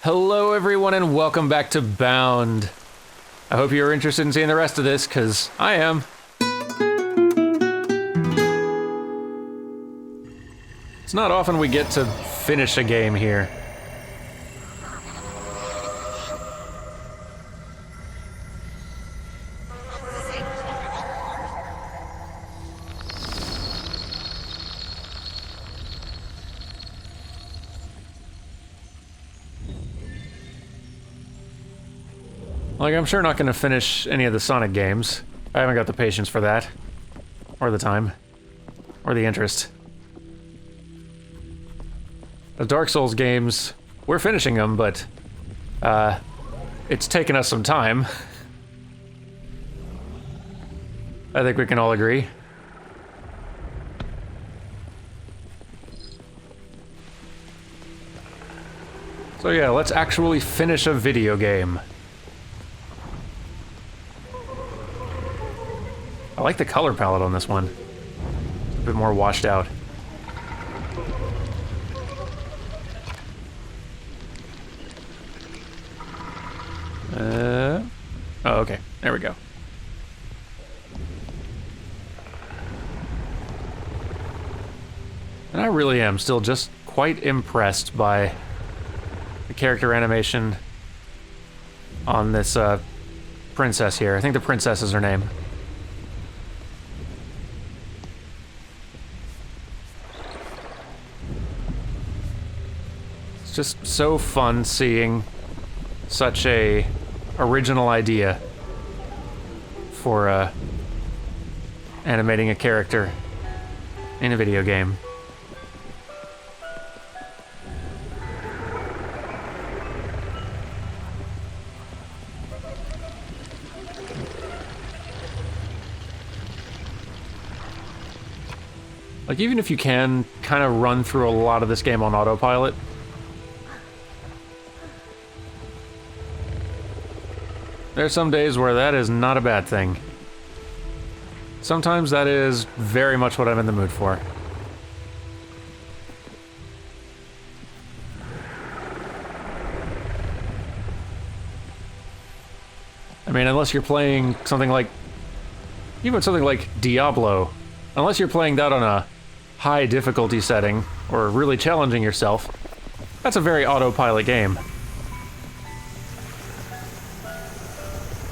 Hello everyone and welcome back to Bound. I hope you're interested in seeing the rest of this, because I am. It's not often we get to finish a game here. Like, I'm sure not going to finish any of the Sonic games. I haven't got the patience for that. Or the time. Or the interest. The Dark Souls games, we're finishing them, but it's taken us some time. I think we can all agree. So yeah, let's actually finish a video game. I like the color palette on this one. It's a bit more washed out. Oh, okay. There we go. And I really am still just quite impressed by the character animation on this princess here. I think the princess is her name. It's just so fun seeing such a original idea for animating a character in a video game. Like, even if you can kind of run through a lot of this game on autopilot, there's some days where that is not a bad thing. Sometimes that is very much what I'm in the mood for. I mean, unless you're playing something like... even something like Diablo. Unless you're playing that on a high difficulty setting, or really challenging yourself, that's a very autopilot game.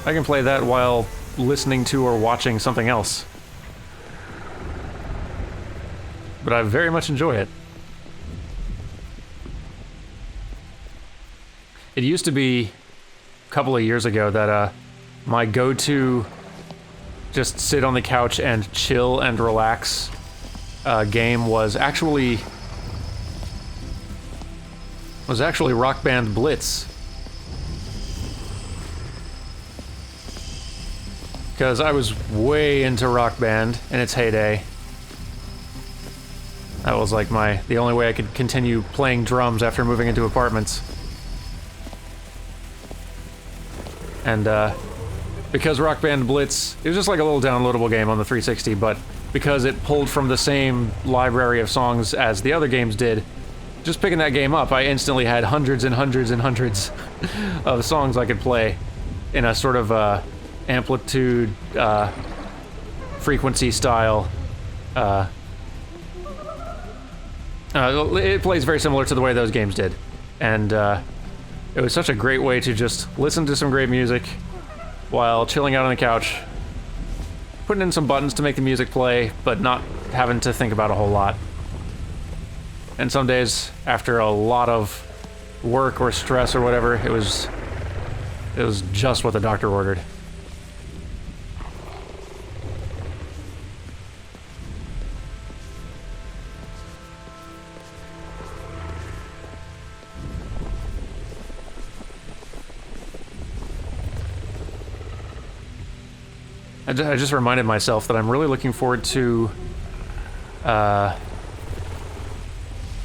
I can play that while listening to or watching something else. But I very much enjoy it. It used to be a couple of years ago that my go-to just sit on the couch and chill and relax game was actually Rock Band Blitz. Because I was way into Rock Band in its heyday. That was like the only way I could continue playing drums after moving into apartments. And because Rock Band Blitz, it was just like a little downloadable game on the 360, but because it pulled from the same library of songs as the other games did, just picking that game up, I instantly had hundreds and hundreds and hundreds of songs I could play in a sort of amplitude, frequency style. It plays very similar to the way those games did. And it was such a great way to just listen to some great music while chilling out on the couch, putting in some buttons to make the music play, but not having to think about a whole lot. And some days, after a lot of work or stress or whatever, it was just what the doctor ordered. I just reminded myself that I'm really looking forward to,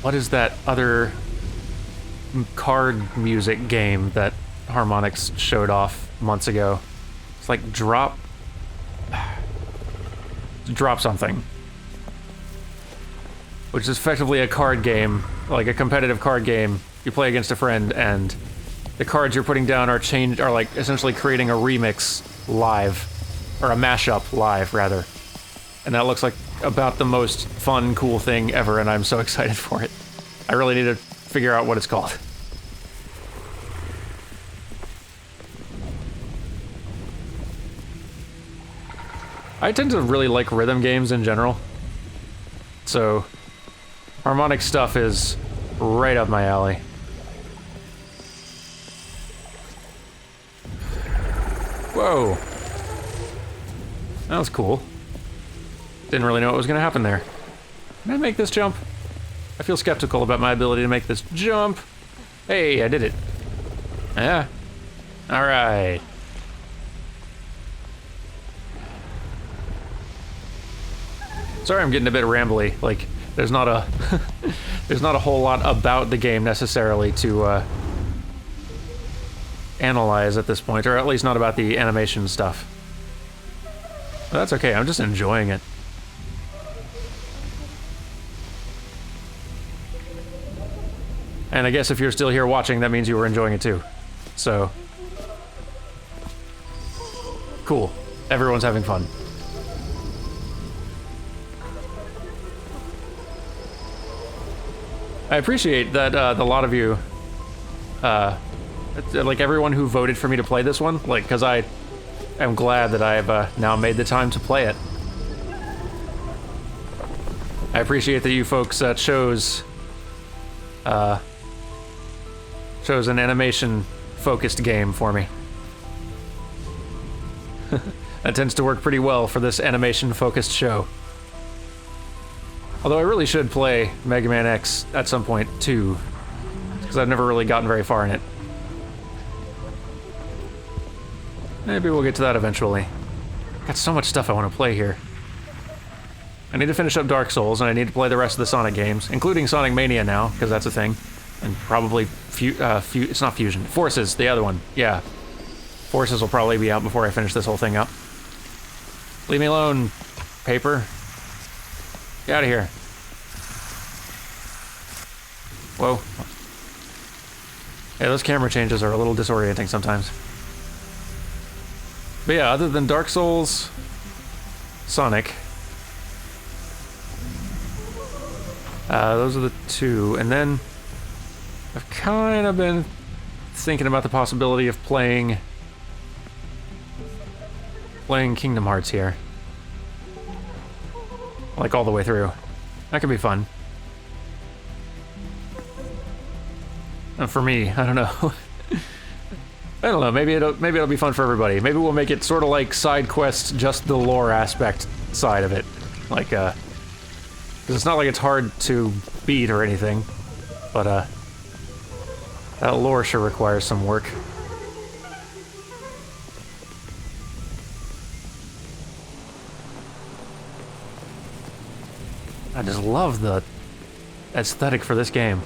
what is that other card music game that Harmonix showed off months ago? It's like Drop something. Which is effectively a card game, like a competitive card game. You play against a friend and the cards you're putting down are like essentially creating a remix live, or a mashup live rather. And that looks like about the most fun, cool thing ever, and I'm so excited for it. I really need to figure out what it's called. I tend to really like rhythm games in general, so harmonic stuff is right up my alley. Whoa. That was cool. Didn't really know what was going to happen there. Can I make this jump? I feel skeptical about my ability to make this jump. Hey, I did it. Yeah. Alright. Sorry I'm getting a bit rambly. Like, there's not a... there's not a whole lot about the game necessarily to, analyze at this point, or at least not about the animation stuff. But that's okay, I'm just enjoying it. And I guess if you're still here watching, that means you were enjoying it too. So... cool. Everyone's having fun. I appreciate that a lot of you, like everyone who voted for me to play this one, like, because I am glad that I've now made the time to play it. I appreciate that you folks chose an animation-focused game for me. That tends to work pretty well for this animation-focused show. Although I really should play Mega Man X at some point, too, because I've never really gotten very far in it. Maybe we'll get to that eventually. Got so much stuff I want to play here. I need to finish up Dark Souls, and I need to play the rest of the Sonic games, including Sonic Mania now, because that's a thing. And probably, it's not Fusion. Forces, the other one. Yeah. Forces will probably be out before I finish this whole thing up. Leave me alone, paper. Get out of here. Whoa. Yeah, those camera changes are a little disorienting sometimes. But yeah, other than Dark Souls, Sonic, those are the two. And then I've kind of been thinking about the possibility of playing Kingdom Hearts here. Like all the way through. That could be fun. And for me, I don't know. I don't know, maybe it'll be fun for everybody. Maybe we'll make it sort of like side quests, just the lore aspect side of it. Like, 'cause it's not like it's hard to beat or anything, but, that lore sure requires some work. I just love the aesthetic for this game.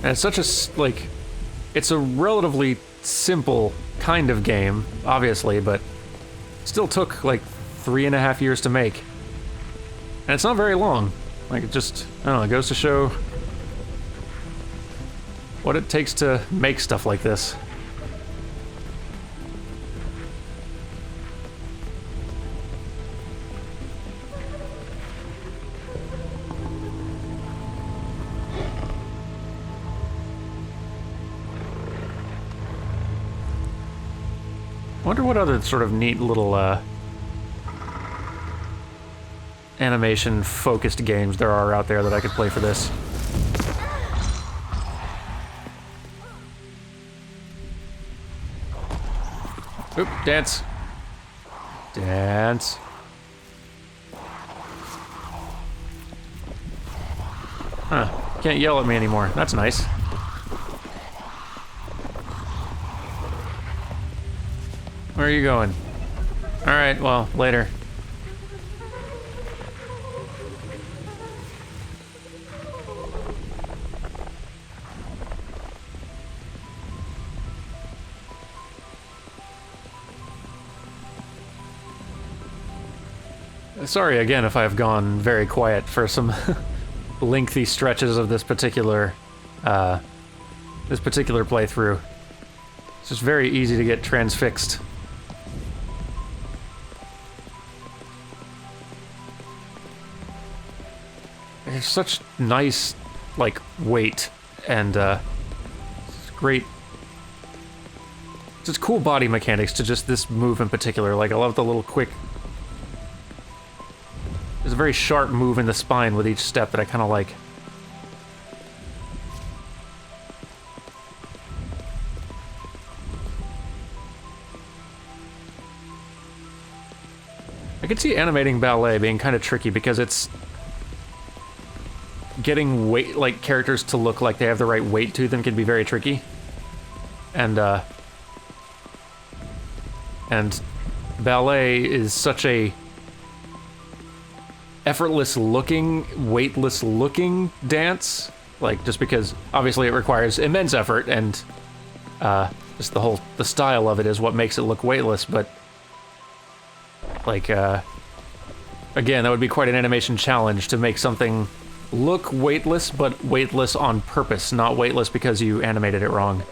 And it's such a, like, it's a relatively simple kind of game, obviously, but it still took, like, 3.5 years to make. And it's not very long. Like, it just, I don't know, it goes to show what it takes to make stuff like this. I wonder what other sort of neat little, animation-focused games there are out there that I could play for this. Oop, dance. Dance. Huh, can't yell at me anymore. That's nice. Where are you going? Alright, well, later. Sorry again if I've gone very quiet for some lengthy stretches of this particular playthrough. It's just very easy to get transfixed. There's such nice, like, weight and great, just cool body mechanics to just this move in particular. Like, I love the little quick, there's a very sharp move in the spine with each step that I kind of like. I could see animating ballet being kind of tricky because it's getting weight, like, characters to look like they have the right weight to them can be very tricky. And ballet is such a effortless looking, weightless looking dance. Like, just because obviously it requires immense effort and just the style of it is what makes it look weightless, but like, again, that would be quite an animation challenge to make something look weightless, but weightless on purpose, not weightless because you animated it wrong.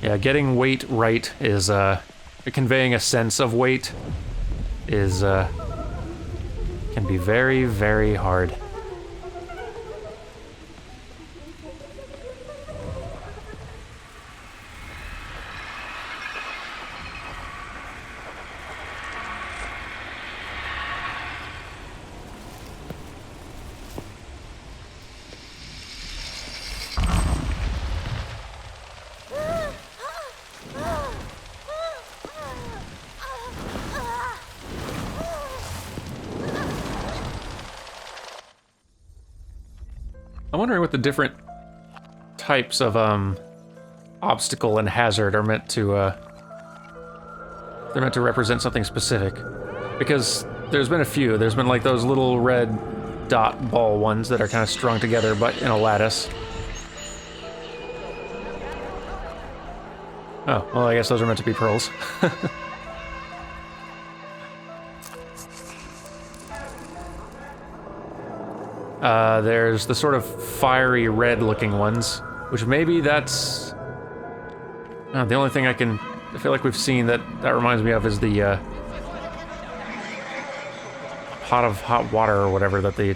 Yeah, getting weight right is, conveying a sense of weight is, can be very, very hard. I'm wondering what the different types of obstacle and hazard are meant to they're meant to represent something specific. Because there's been a few. There's been like those little red dot ball ones that are kind of strung together but in a lattice. Oh, well, I guess those are meant to be pearls. There's the sort of fiery red-looking ones, which maybe that's... the only thing I feel like we've seen that reminds me of is the, pot of hot water or whatever that the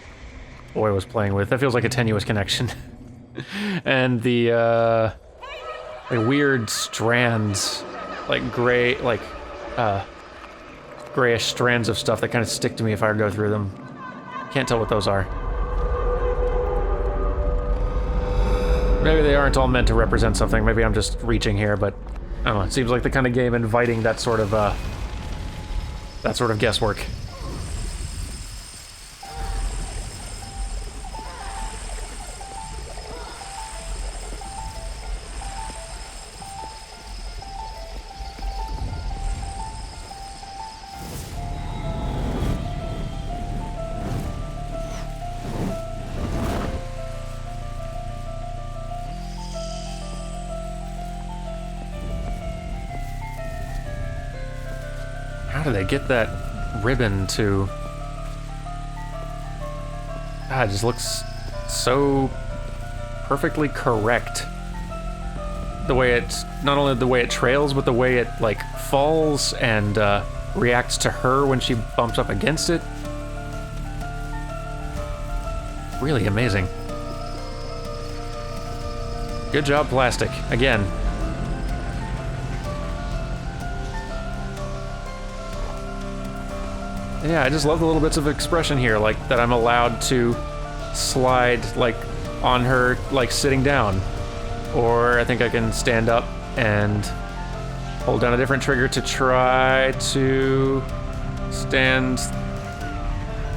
boy was playing with. That feels like a tenuous connection. And the, like weird strands, like gray, like, grayish strands of stuff that kind of stick to me if I go through them. Can't tell what those are. Maybe they aren't all meant to represent something. Maybe I'm just reaching here, but I don't know. It seems like the kind of game inviting that sort of guesswork. How do they get that ribbon to... God, it just looks so perfectly correct. The way it, not only the way it trails, but the way it, like, falls and reacts to her when she bumps up against it. Really amazing. Good job, plastic. Again. Yeah, I just love the little bits of expression here, like that I'm allowed to slide, like, on her, like, sitting down. Or I think I can stand up and hold down a different trigger to try to stand...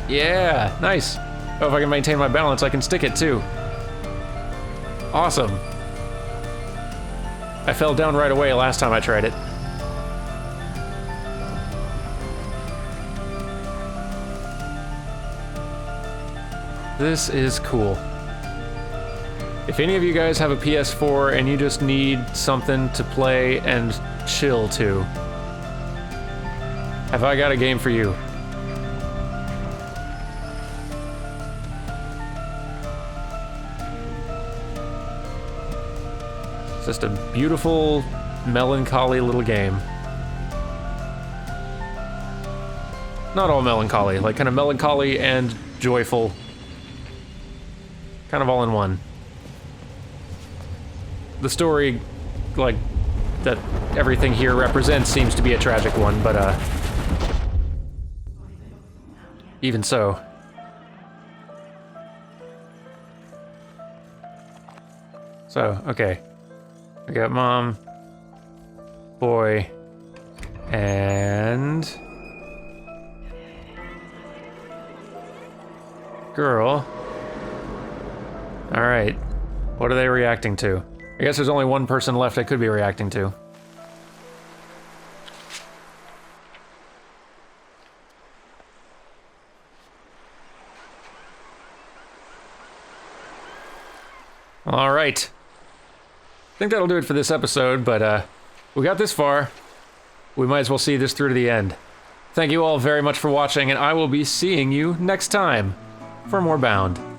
Yeah, nice. Oh, if I can maintain my balance, I can stick it, too. Awesome. I fell down right away last time I tried it. This is cool. If any of you guys have a PS4 and you just need something to play and chill to, have I got a game for you? It's just a beautiful, melancholy little game. Not all melancholy, like kind of melancholy and joyful. Kind of all in one. The story, like, that everything here represents seems to be a tragic one, but, even so. So, okay. We got mom, boy, and girl. Alright. What are they reacting to? I guess there's only one person left I could be reacting to. Alright. I think that'll do it for this episode, but we got this far. We might as well see this through to the end. Thank you all very much for watching, and I will be seeing you next time for more Bound.